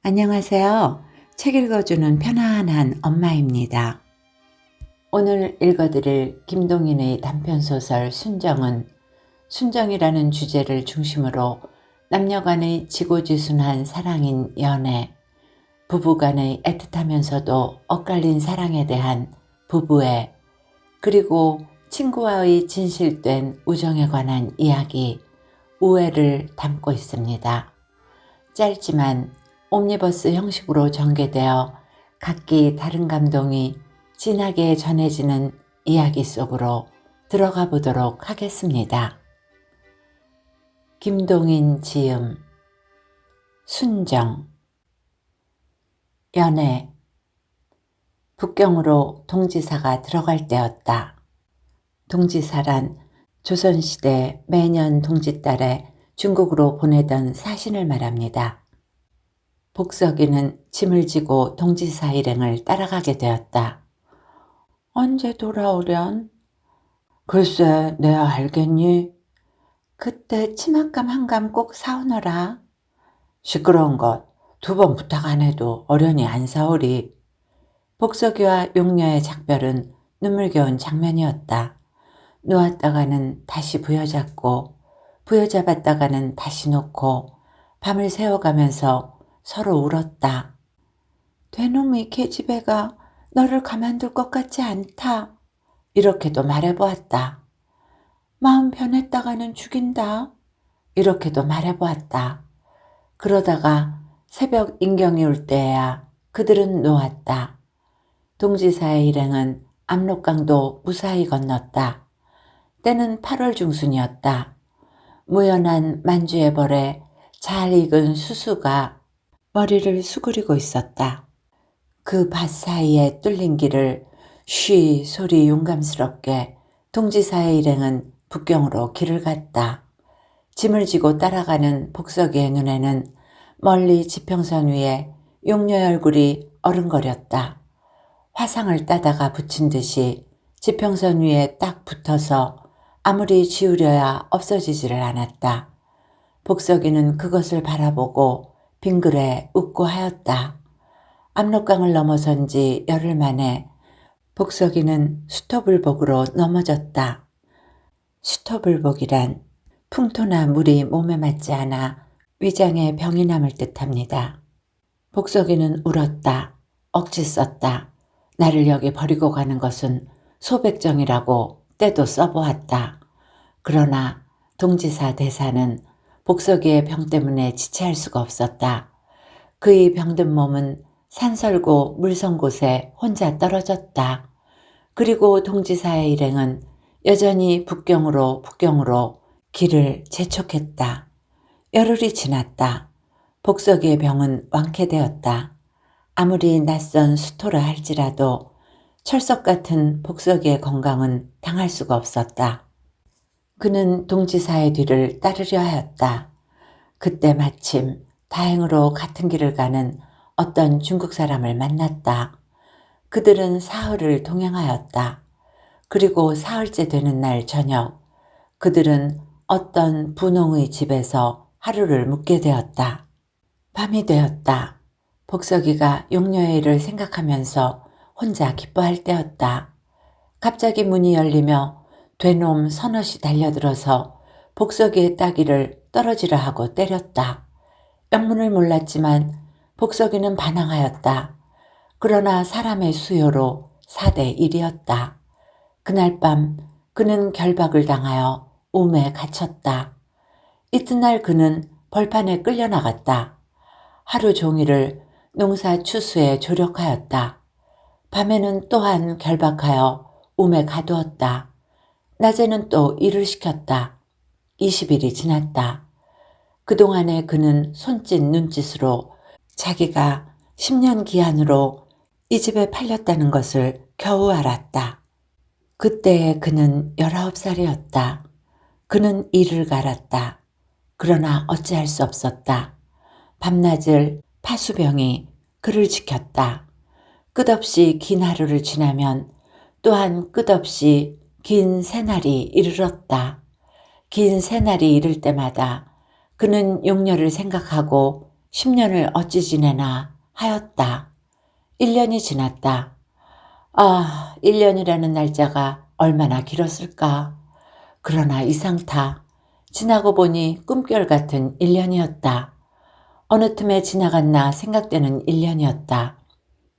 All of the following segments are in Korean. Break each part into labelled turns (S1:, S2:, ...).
S1: 안녕하세요. 책 읽어주는 편안한 엄마입니다. 오늘 읽어드릴 김동인의 단편소설 순정은 순정이라는 주제를 중심으로 남녀간의 지고지순한 사랑인 연애, 부부간의 애틋하면서도 엇갈린 사랑에 대한 부부애, 그리고 친구와의 진실된 우정에 관한 이야기, 우애를 담고 있습니다. 짧지만 옴니버스 형식으로 전개되어 각기 다른 감동이 진하게 전해지는 이야기 속으로 들어가 보도록 하겠습니다. 김동인 지음 순정. 연애. 북경으로 동지사가 들어갈 때였다. 동지사란 조선시대 매년 동짓달에 중국으로 보내던 사신을 말합니다. 복석이는 짐을 지고 동지사 일행을 따라가게 되었다. 언제 돌아오련? 글쎄, 내야 알겠니? 그때 치맛감 한 감 꼭 사오너라. 시끄러운 것, 2번 부탁 안 해도 어련히 안 사오리. 복석이와 용녀의 작별은 눈물겨운 장면이었다. 놓았다가는 다시 부여잡고, 부여잡았다가는 다시 놓고, 밤을 새워가면서 서로 울었다. 되놈의 계집애가 너를 가만둘 것 같지 않다. 이렇게도 말해보았다. 마음 변했다가는 죽인다. 이렇게도 말해보았다. 그러다가 새벽 인경이 올 때에야 그들은 놓았다. 동지사의 일행은 압록강도 무사히 건넜다. 때는 8월 중순이었다. 무연한 만주의 벌에 잘 익은 수수가 머리를 수그리고 있었다. 그 밭 사이에 뚫린 길을 쉬 소리 용감스럽게 동지사의 일행은 북경으로 길을 갔다. 짐을 지고 따라가는 복석이의 눈에는 멀리 지평선 위에 용녀의 얼굴이 어른거렸다. 화상을 따다가 붙인 듯이 지평선 위에 딱 붙어서 아무리 지우려야 없어지지를 않았다. 복석이는 그것을 바라보고 빙그레 웃고 하였다. 압록강을 넘어선 지 열흘 만에 복석이는 수토불복으로 넘어졌다. 수토불복이란 풍토나 물이 몸에 맞지 않아 위장에 병이 남을 듯합니다. 복석이는 울었다. 억지 썼다. 나를 여기 버리고 가는 것은 소백정이라고 때도 써보았다. 그러나 동지사 대사는 복석이의 병 때문에 지체할 수가 없었다. 그의 병든 몸은 산설고 물선 곳에 혼자 떨어졌다. 그리고 동지사의 일행은 여전히 북경으로 길을 재촉했다. 열흘이 지났다. 복석이의 병은 완쾌되었다. 아무리 낯선 수토라 할지라도 철석 같은 복석이의 건강은 당할 수가 없었다. 그는 동지사의 뒤를 따르려 하였다. 그때 마침 다행으로 같은 길을 가는 어떤 중국 사람을 만났다. 그들은 사흘을 동행하였다. 그리고 사흘째 되는 날 저녁, 그들은 어떤 분홍의 집에서 하루를 묵게 되었다. 밤이 되었다. 복석이가 용녀의 일을 생각하면서 혼자 기뻐할 때였다. 갑자기 문이 열리며 되놈 서넛이 달려들어서 복석이의 따귀를 떨어지라 하고 때렸다. 영문을 몰랐지만 복석이는 반항하였다. 그러나 사람의 수요로 4대 1이었다. 그날 밤 그는 결박을 당하여 움에 갇혔다. 이튿날 그는 벌판에 끌려나갔다. 하루 종일을 농사 추수에 조력하였다. 밤에는 또한 결박하여 움에 가두었다. 낮에는 또 일을 시켰다. 20일이 지났다. 그동안에 그는 손짓 눈짓으로 자기가 10년 기한으로 이 집에 팔렸다는 것을 겨우 알았다. 그때에 그는 19살이었다. 그는 이를 갈았다. 그러나 어찌할 수 없었다. 밤낮을 파수병이 그를 지켰다. 끝없이 긴 하루를 지나면 또한 끝없이 긴 새날이 이르렀다. 긴 새날이 이를 때마다 그는 용녀를 생각하고 10년을 어찌 지내나 하였다. 1년이 지났다. 아, 1년이라는 날짜가 얼마나 길었을까. 그러나 이상타. 지나고 보니 꿈결 같은 1년이었다. 어느 틈에 지나갔나 생각되는 1년이었다.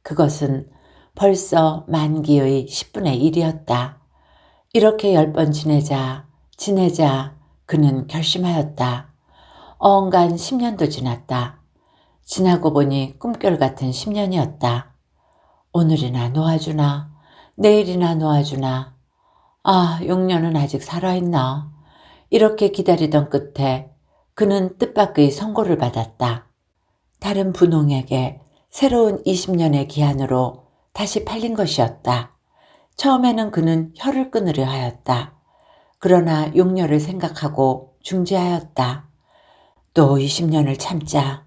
S1: 그것은 벌써 만기의 10분의 1이었다. 이렇게 10번 지내자 그는 결심하였다. 어언간 10년도 지났다. 지나고 보니 꿈결 같은 10년이었다. 오늘이나 놓아주나 내일이나 놓아주나 아, 6년은 아직 살아있나. 이렇게 기다리던 끝에 그는 뜻밖의 선고를 받았다. 다른 분홍에게 새로운 20년의 기한으로 다시 팔린 것이었다. 처음에는 그는 혀를 끊으려 하였다. 그러나 용녀를 생각하고 중지하였다. 또 20년을 참자.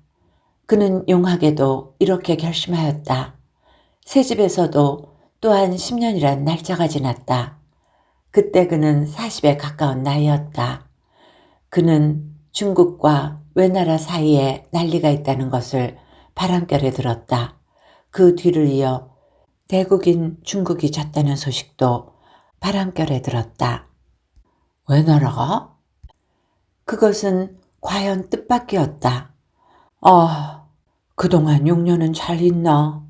S1: 그는 용하게도 이렇게 결심하였다. 새집에서도 또한 10년이란 날짜가 지났다. 그때 그는 40에 가까운 나이였다. 그는 중국과 외나라 사이에 난리가 있다는 것을 바람결에 들었다. 그 뒤를 이어 대국인 중국이 졌다는 소식도 바람결에 들었다. 외나라가? 그것은 과연 뜻밖이었다. 아, 그동안 6년은 잘 있나?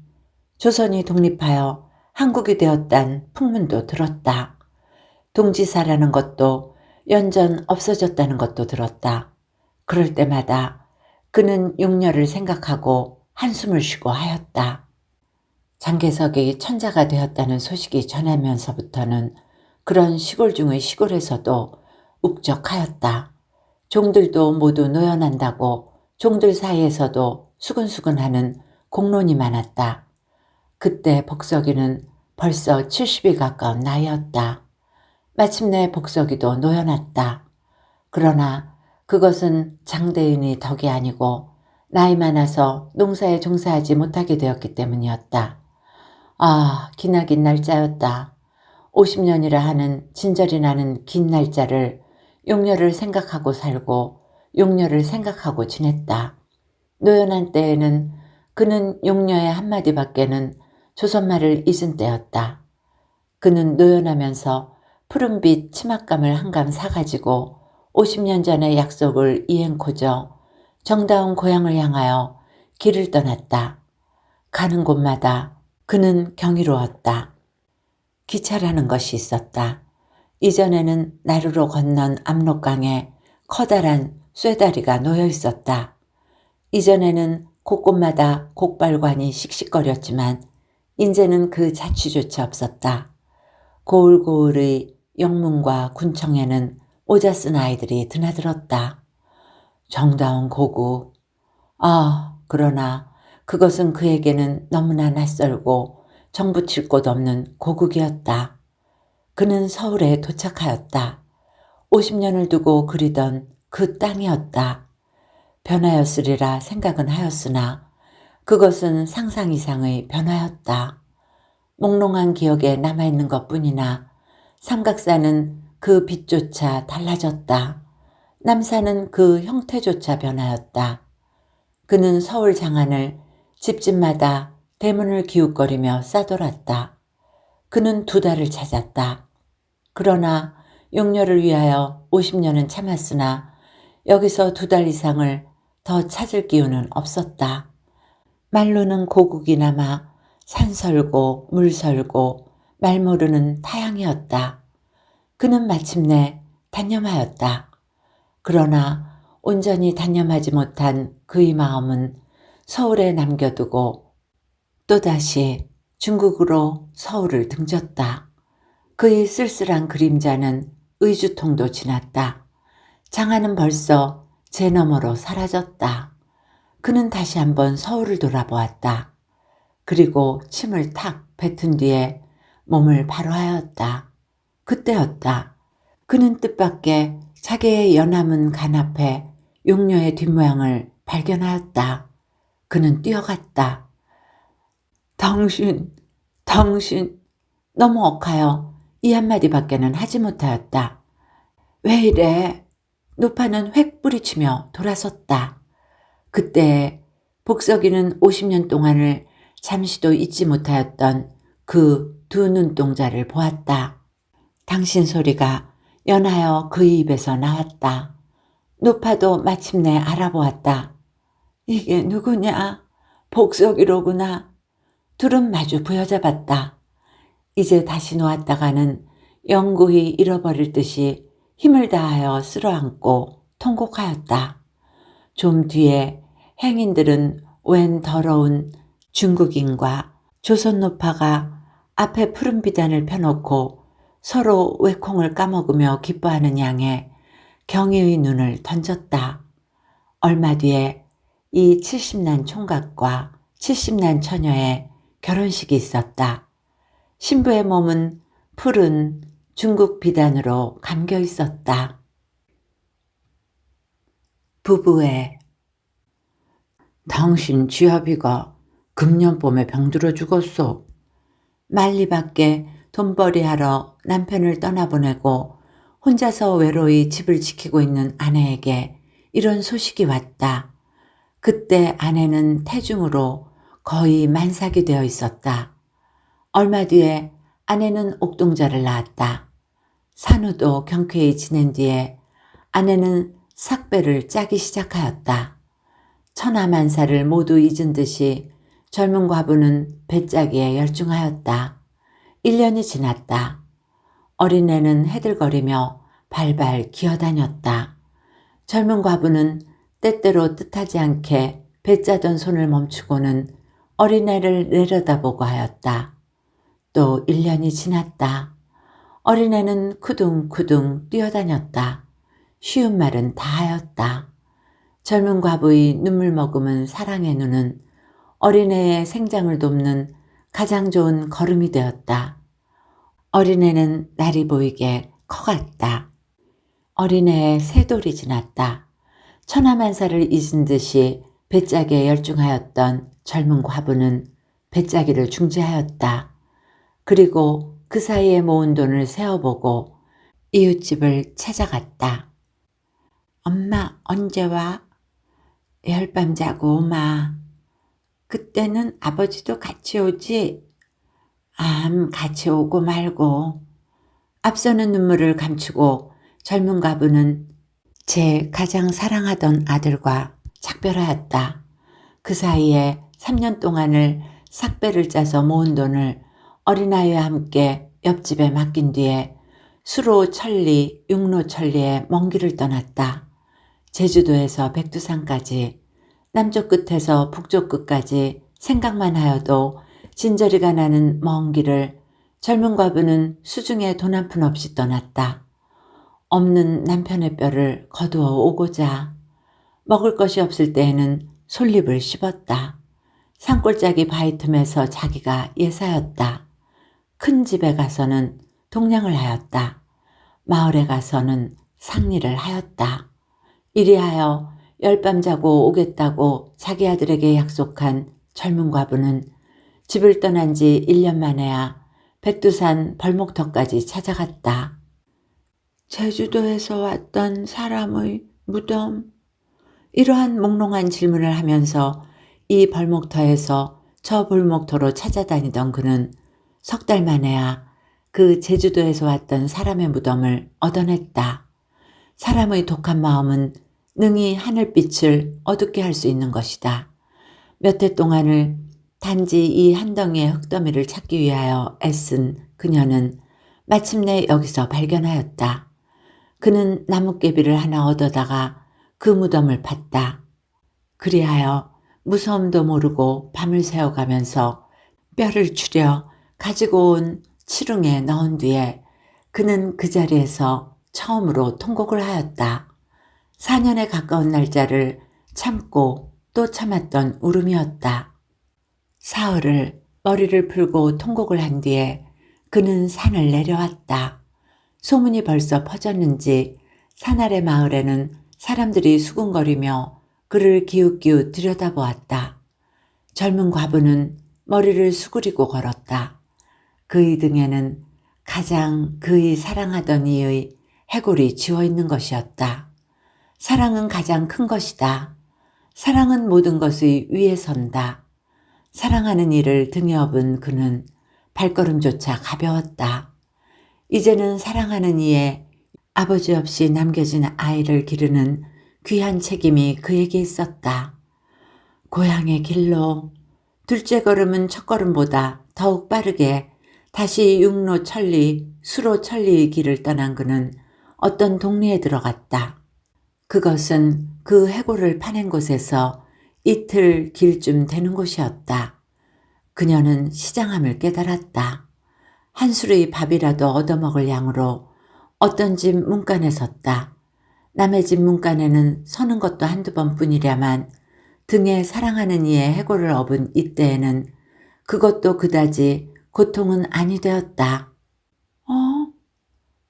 S1: 조선이 독립하여 한국이 되었단 풍문도 들었다. 동지사라는 것도 연전 없어졌다는 것도 들었다. 그럴 때마다 그는 용녀를 생각하고 한숨을 쉬고 하였다. 장개석이 천자가 되었다는 소식이 전하면서부터는 그런 시골 중의 시골에서도 uk적하였다. 종들도 모두 노연한다고 종들 사이에서도 수근수근하는 공론이 많았다. 그때 복석이는 벌써 70이 가까운 나이였다. 마침내 복석이도 노여났다. 그러나 그것은 장대인의 덕이 아니고 나이 많아서 농사에 종사하지 못하게 되었기 때문이었다. 아, 기나긴 날짜였다. 50년이라 하는 진절이 나는 긴 날짜를 용녀를 생각하고 살고 용녀를 생각하고 지냈다. 노연한 때에는 그는 용녀의 한마디밖에는 조선말을 잊은 때였다. 그는 노연하면서 푸른빛 치맛감을 한 감 사가지고 50년 전의 약속을 이행코저 정다운 고향을 향하여 길을 떠났다. 가는 곳마다 그는 경이로웠다. 기차라는 것이 있었다. 이전에는 나루로 건넌 압록강에 커다란 쇠다리가 놓여 있었다. 이전에는 곳곳마다 곡발관이 씩씩거렸지만 이제는 그 자취조차 없었다. 고울고울의 영문과 군청에는 오자 쓴 아이들이 드나들었다. 정다운 고국. 아, 그러나 그것은 그에게는 너무나 낯설고 정붙일 곳 없는 고국이었다. 그는 서울에 도착하였다. 50년을 두고 그리던 그 땅이었다. 변화였으리라 생각은 하였으나 그것은 상상 이상의 변화였다. 몽롱한 기억에 남아있는 것뿐이나 삼각사는 그 빛조차 달라졌다. 남사는 그 형태조차 변하였다. 그는 서울 장안을 집집마다 대문을 기웃거리며 싸돌았다. 그는 2달을 찾았다. 그러나 용녀를 위하여 50년은 참았으나 여기서 2달 이상을 더 찾을 기운은 없었다. 말로는 고국이나마 산설고 물설고 말 모르는 타향이었다. 그는 마침내 단념하였다. 그러나 온전히 단념하지 못한 그의 마음은 서울에 남겨두고 또다시 중국으로 서울을 등졌다. 그의 쓸쓸한 그림자는 의주통도 지났다. 장안은 벌써 제 너머로 사라졌다. 그는 다시 한번 서울을 돌아보았다. 그리고 침을 탁 뱉은 뒤에 몸을 바로 하였다. 그때였다. 그는 뜻밖의 자기의 연함은 간 앞에 용녀의 뒷모양을 발견하였다. 그는 뛰어갔다. 당신, 너무 억하여 이 한마디밖에는 하지 못하였다. 왜 이래? 노파는 획 뿌리치며 돌아섰다. 그때 복석이는 50년 동안을 잠시도 잊지 못하였던 그 두 눈동자를 보았다. 당신 소리가 연하여 그의 입에서 나왔다. 노파도 마침내 알아보았다. 이게 누구냐? 복석이로구나. 둘은 마주 부여잡았다. 이제 다시 놓았다가는 영구히 잃어버릴 듯이 힘을 다하여 쓸어안고 통곡하였다. 좀 뒤에 행인들은 웬 더러운 중국인과 조선노파가 앞에 푸른 비단을 펴놓고 서로 외콩을 까먹으며 기뻐하는 양에 경의의 눈을 던졌다. 얼마 뒤에 이 70난 총각과 70난 처녀의 결혼식이 있었다. 신부의 몸은 푸른 중국 비단으로 감겨 있었다. 부부의 당신 지아비가 금년 봄에 병들어 죽었어. 만리밖에 돈벌이하러 남편을 떠나보내고 혼자서 외로이 집을 지키고 있는 아내에게 이런 소식이 왔다. 그때 아내는 태중으로 거의 만삭이 되어 있었다. 얼마 뒤에 아내는 옥동자를 낳았다. 산후도 경쾌히 지낸 뒤에 아내는 삭배를 짜기 시작하였다. 천하만사를 모두 잊은 듯이 젊은 과부는 배짜기에 열중하였다. 1년이 지났다. 어린애는 해들거리며 발발 기어다녔다. 젊은 과부는 때때로 뜻하지 않게 배짜던 손을 멈추고는 어린애를 내려다보고 하였다. 또 1년이 지났다. 어린애는 쿠둥쿠둥 뛰어다녔다. 쉬운 말은 다 하였다. 젊은 과부의 눈물 머금은 사랑의 눈은 어린애의 생장을 돕는 가장 좋은 걸음이 되었다. 어린애는 날이 보이게 커갔다. 어린애의 세 돌이 지났다. 천하만사를 잊은 듯이 배짜기에 열중하였던 젊은 과부는 배짜기를 중지하였다. 그리고 그 사이에 모은 돈을 세어보고 이웃집을 찾아갔다. 엄마 언제 와? 열밤 자고 오마. 그때는 아버지도 같이 오지? 같이 오고 말고. 앞서는 눈물을 감추고 젊은 과부는 제 가장 사랑하던 아들과 작별하였다. 그 사이에 3년 동안을 삭배를 짜서 모은 돈을 어린아이와 함께 옆집에 맡긴 뒤에 수로 천리, 육로 천리에 먼 길을 떠났다. 제주도에서 백두산까지, 남쪽 끝에서 북쪽 끝까지 생각만 하여도 진저리가 나는 먼 길을 젊은 과부는 수중에 돈 한 푼 없이 떠났다. 없는 남편의 뼈를 거두어 오고자 먹을 것이 없을 때에는 솔잎을 씹었다. 산골짜기 바위 틈에서 자기가 예사였다. 큰 집에 가서는 동냥을 하였다. 마을에 가서는 상리를 하였다. 이리하여 열밤 자고 오겠다고 자기 아들에게 약속한 젊은 과부는 집을 떠난 지 1년 만에야 백두산 벌목터까지 찾아갔다. 제주도에서 왔던 사람의 무덤. 이러한 몽롱한 질문을 하면서 이 벌목터에서 저 벌목터로 찾아다니던 그는 석 달 만에야 그 제주도에서 왔던 사람의 무덤을 얻어냈다. 사람의 독한 마음은 능히 하늘빛을 어둡게 할 수 있는 것이다. 몇 해 동안을 단지 이 한 덩이의 흙더미를 찾기 위하여 애쓴 그녀는 마침내 여기서 발견하였다. 그는 나뭇개비를 하나 얻어다가 그 무덤을 팠다. 그리하여 무서움도 모르고 밤을 새어가면서 뼈를 추려 가지고 온 치룽에 넣은 뒤에 그는 그 자리에서 처음으로 통곡을 하였다. 4년에 가까운 날짜를 참고 또 참았던 울음이었다. 사흘을 머리를 풀고 통곡을 한 뒤에 그는 산을 내려왔다. 소문이 벌써 퍼졌는지 산 아래 마을에는 사람들이 수군거리며 그를 기웃기웃 들여다보았다. 젊은 과부는 머리를 수그리고 걸었다. 그의 등에는 가장 그의 사랑하던 이의 해골이 지워있는 것이었다. 사랑은 가장 큰 것이다. 사랑은 모든 것의 위에 선다. 사랑하는 이를 등에 업은 그는 발걸음조차 가벼웠다. 이제는 사랑하는 이의 아버지 없이 남겨진 아이를 기르는 귀한 책임이 그에게 있었다. 고향의 길로 둘째 걸음은 첫 걸음보다 더욱 빠르게 다시 육로 천리, 수로 천리의 길을 떠난 그는 어떤 동네에 들어갔다. 그것은 그 해골을 파낸 곳에서 이틀 길쯤 되는 곳이었다. 그녀는 시장함을 깨달았다. 한 술의 밥이라도 얻어먹을 양으로 어떤 집 문간에 섰다. 남의 집 문간에는 서는 것도 한두 번뿐이랴만 등에 사랑하는 이의 해골을 업은 이때에는 그것도 그다지 고통은 아니 되었다.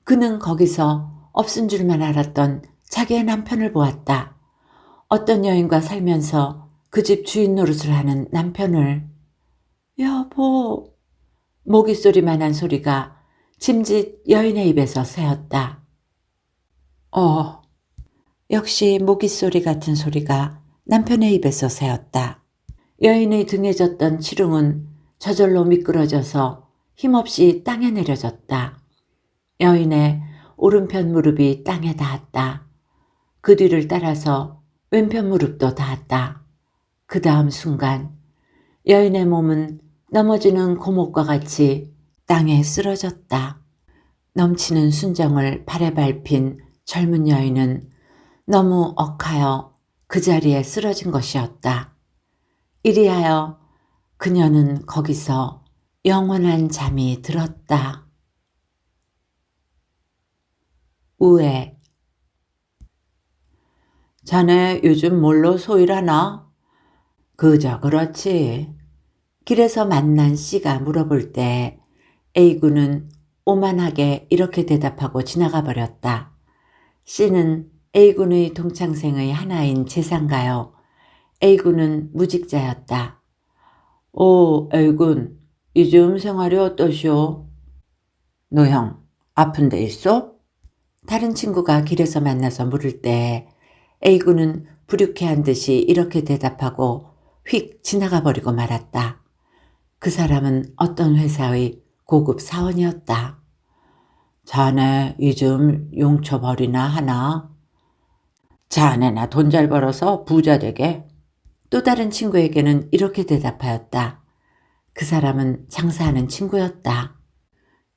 S1: 그는 거기서 없은 줄만 알았던 자기의 남편을 보았다. 어떤 여인과 살면서 그 집 주인 노릇을 하는 남편을. 여보. 모기 소리만한 소리가 짐짓 여인의 입에서 새었다. 역시 모기 소리 같은 소리가 남편의 입에서 새었다. 여인의 등에 졌던 치릉은 저절로 미끄러져서 힘없이 땅에 내려졌다. 여인의 오른편 무릎이 땅에 닿았다. 그 뒤를 따라서 왼편 무릎도 닿았다. 그 다음 순간 여인의 몸은 넘어지는 고목과 같이 땅에 쓰러졌다. 넘치는 순정을 발에 밟힌 젊은 여인은 너무 억하여 그 자리에 쓰러진 것이었다. 이리하여 그녀는 거기서 영원한 잠이 들었다. 우애. 자네 요즘 뭘로 소일하나? 그저 그렇지. 길에서 만난 C가 물어볼 때 A군은 오만하게 이렇게 대답하고 지나가 버렸다. C는 A군의 동창생의 하나인 재산가요. A군은 무직자였다. 오, A군, 요즘 생활이 어떠시오? 노형, 아픈 데 있어? 다른 친구가 길에서 만나서 물을 때 A군은 불육해한 듯이 이렇게 대답하고 휙 지나가 버리고 말았다. 그 사람은 어떤 회사의 고급 사원이었다. 자네 요즘 용처 벌이나 하나? 자네나 돈 잘 벌어서 부자 되게? 또 다른 친구에게는 이렇게 대답하였다. 그 사람은 장사하는 친구였다.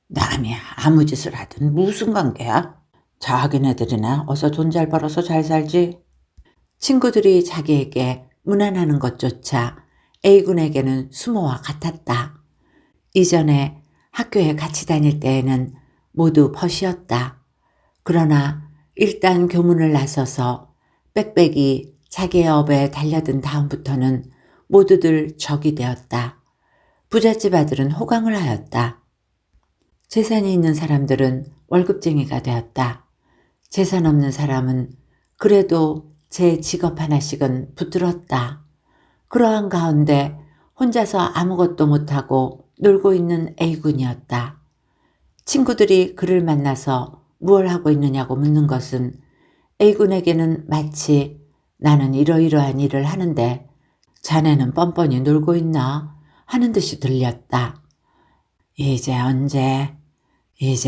S1: 남이 아무 짓을 하든 무슨 관계야? 자기네들이나 어서 돈 잘 벌어서 잘 살지? 친구들이 자기에게 무난하는 것조차 A군에게는 수모와 같았다. 이전에 학교에 같이 다닐 때에는 모두 벗이었다. 그러나 일단 교문을 나서서 빽빽이 자기의 업에 달려든 다음부터는 모두들 적이 되었다. 부잣집 아들은 호강을 하였다. 재산이 있는 사람들은 월급쟁이가 되었다. 재산 없는 사람은 그래도 제 직업 하나씩은 붙들었다. 그러한 가운데 혼자서 아무것도 못하고 놀고 있는 A군이었다. 친구들이 그를 만나서 무얼 하고 있느냐고 묻는 것은 A군에게는 마치 나는 이러이러한 일을 하는데 자네는 뻔뻔히 놀고 있나 하는 듯이 들렸다. 이제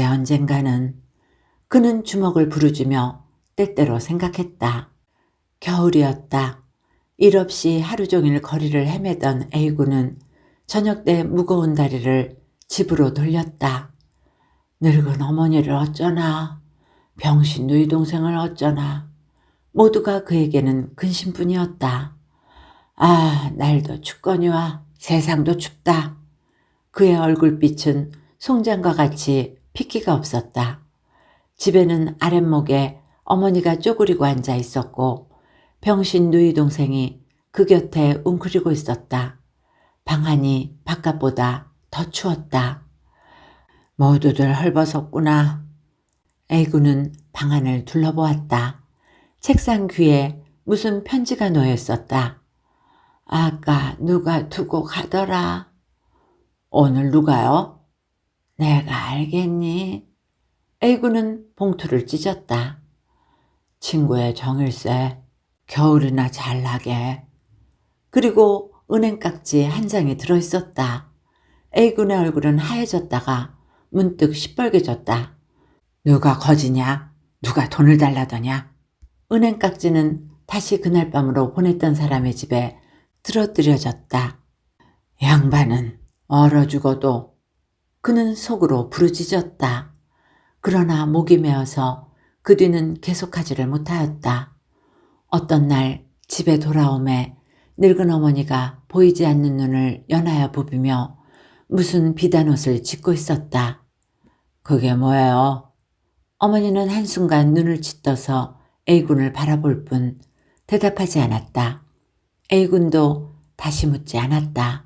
S1: 언젠가는 그는 주먹을 부르주며 때때로 생각했다. 겨울이었다. 일 없이 하루 종일 거리를 헤매던 A군은 저녁 때 무거운 다리를 집으로 돌렸다. 늙은 어머니를 어쩌나, 병신 누이 동생을 어쩌나, 모두가 그에게는 근심뿐이었다. 아, 날도 춥거니와 세상도 춥다. 그의 얼굴빛은 송장과 같이 핏기가 없었다. 집에는 아랫목에 어머니가 쪼그리고 앉아 있었고 병신 누이 동생이 그 곁에 웅크리고 있었다. 방안이 바깥보다 더 추웠다. 모두들 헐벗었구나. A군은 방안을 둘러보았다. 책상 귀에 무슨 편지가 놓여 있었다. 아까 누가 두고 가더라. 오늘 누가요? 내가 알겠니? A군은 봉투를 찢었다. 친구의 정일세. 겨울이나 잘 나게. 그리고 은행깍지 한 장이 들어있었다. A군의 얼굴은 하얘졌다가 문득 시뻘개졌다. 누가 거지냐? 누가 돈을 달라더냐? 은행깍지는 다시 그날 밤으로 보냈던 사람의 집에 들어뜨려졌다. 양반은 얼어 죽어도. 그는 속으로 부르짖었다. 그러나 목이 메어서 그 뒤는 계속하지를 못하였다. 어떤 날 집에 돌아오매 늙은 어머니가 보이지 않는 눈을 연하여 부비며 무슨 비단 옷을 짓고 있었다. 그게 뭐예요? 어머니는 한순간 눈을 짓떠서 A군을 바라볼 뿐 대답하지 않았다. A군도 다시 묻지 않았다.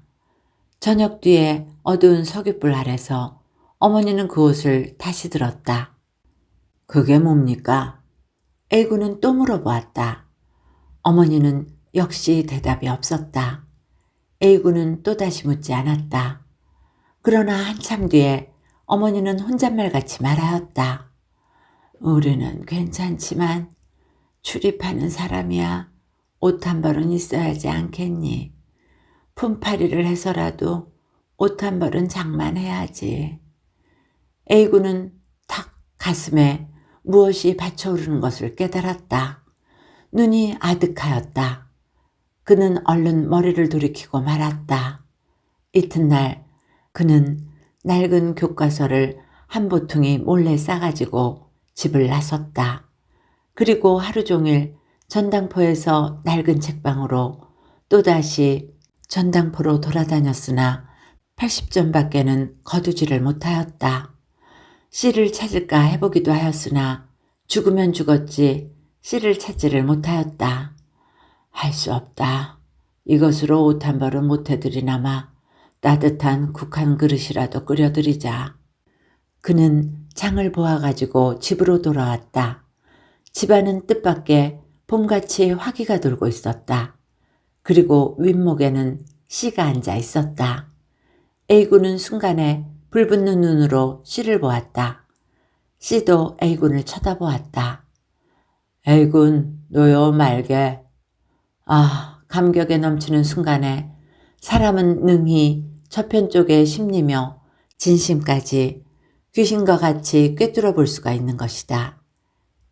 S1: 저녁 뒤에 어두운 석유불 아래서 어머니는 그 옷을 다시 들었다. 그게 뭡니까? A군은 또 물어보았다. 어머니는 역시 대답이 없었다. A군은 또다시 묻지 않았다. 그러나 한참 뒤에 어머니는 혼잣말같이 말하였다. 우리는 괜찮지만 출입하는 사람이야 옷 한 벌은 있어야지 않겠니? 품팔이를 해서라도 옷 한 벌은 장만해야지. A군은 탁 가슴에 무엇이 받쳐오르는 것을 깨달았다. 눈이 아득하였다. 그는 얼른 머리를 돌이키고 말았다. 이튿날 그는 낡은 교과서를 한 보퉁이 몰래 싸가지고 집을 나섰다. 그리고 하루 종일 전당포에서 낡은 책방으로 또다시 전당포로 돌아다녔으나 80점밖에는 거두지를 못하였다. 씨를 찾을까 해보기도 하였으나 죽으면 죽었지 씨를 찾지를 못하였다. 할 수 없다. 이것으로 옷 한 벌은 못해드리나마 따뜻한 국 한 그릇이라도 끓여드리자. 그는 장을 보아가지고 집으로 돌아왔다. 집안은 뜻밖의 봄같이 화기가 돌고 있었다. 그리고 윗목에는 씨가 앉아 있었다. A군은 순간에 불붙는 눈으로 씨를 보았다. 씨도 A군을 쳐다보았다. A군, 노요 말게. 아, 감격에 넘치는 순간에 사람은 능히 저편 쪽에 심리며 진심까지 귀신과 같이 꿰뚫어 볼 수가 있는 것이다.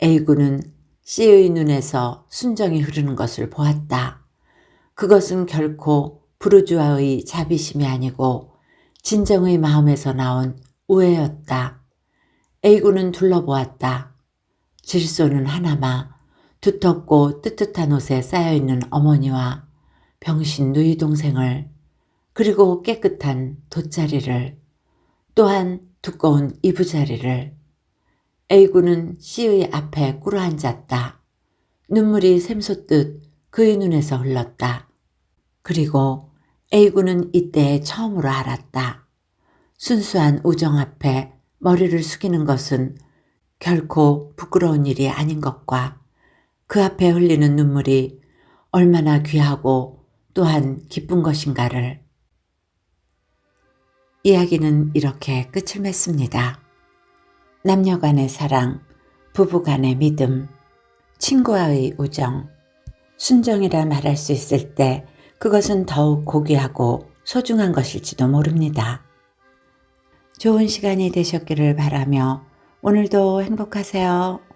S1: A군은 C의 눈에서 순정이 흐르는 것을 보았다. 그것은 결코 부르주아의 자비심이 아니고 진정의 마음에서 나온 우애였다. A군은 둘러보았다. 질소는 하나마 두텁고 뜨뜻한 옷에 쌓여있는 어머니와 병신 누이 동생을, 그리고 깨끗한 돗자리를, 또한 두꺼운 이부자리를. A군은 C의 앞에 꿇어앉았다. 눈물이 샘솟듯 그의 눈에서 흘렀다. 그리고 A군은 이때 처음으로 알았다. 순수한 우정 앞에 머리를 숙이는 것은 결코 부끄러운 일이 아닌 것과 그 앞에 흘리는 눈물이 얼마나 귀하고 또한 기쁜 것인가를. 이야기는 이렇게 끝을 맺습니다. 남녀 간의 사랑, 부부 간의 믿음, 친구와의 우정, 순정이라 말할 수 있을 때 그것은 더욱 고귀하고 소중한 것일지도 모릅니다. 좋은 시간이 되셨기를 바라며 오늘도 행복하세요.